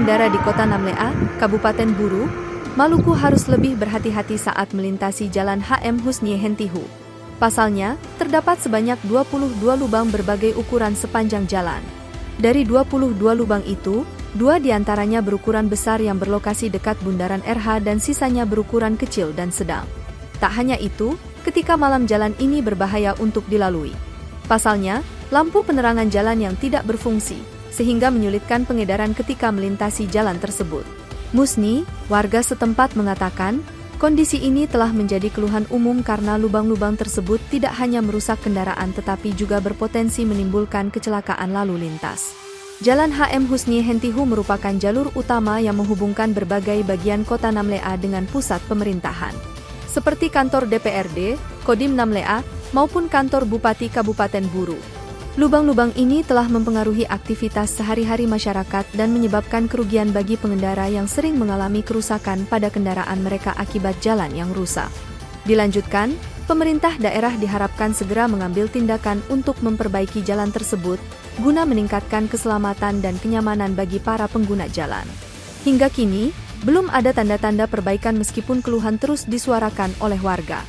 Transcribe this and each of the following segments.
pengendara di Kota Namlea, Kabupaten Buru, Maluku harus lebih berhati-hati saat melintasi Jalan HM Husni Hentihu. Pasalnya, terdapat sebanyak 22 lubang berbagai ukuran sepanjang jalan. Dari 22 lubang itu, 2 diantaranya berukuran besar yang berlokasi dekat bundaran RH dan sisanya berukuran kecil dan sedang. Tak hanya itu, ketika malam jalan ini berbahaya untuk dilalui. Pasalnya, lampu penerangan jalan yang tidak berfungsi, sehingga menyulitkan pengedaran ketika melintasi jalan tersebut. Musni, warga setempat mengatakan, kondisi ini telah menjadi keluhan umum karena lubang-lubang tersebut tidak hanya merusak kendaraan tetapi juga berpotensi menimbulkan kecelakaan lalu lintas. Jalan HM Husni Hentihu merupakan jalur utama yang menghubungkan berbagai bagian Kota Namlea dengan pusat pemerintahan, seperti kantor DPRD, Kodim Namlea, maupun kantor Bupati Kabupaten Buru. Lubang-lubang ini telah mempengaruhi aktivitas sehari-hari masyarakat dan menyebabkan kerugian bagi pengendara yang sering mengalami kerusakan pada kendaraan mereka akibat jalan yang rusak. Dilanjutkan, pemerintah daerah diharapkan segera mengambil tindakan untuk memperbaiki jalan tersebut, guna meningkatkan keselamatan dan kenyamanan bagi para pengguna jalan. Hingga kini, belum ada tanda-tanda perbaikan meskipun keluhan terus disuarakan oleh warga.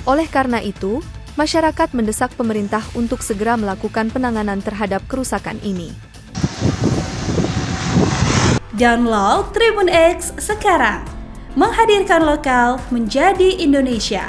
Oleh karena itu, masyarakat mendesak pemerintah untuk segera melakukan penanganan terhadap kerusakan ini. Download Tribun X sekarang, menghadirkan lokal menjadi Indonesia.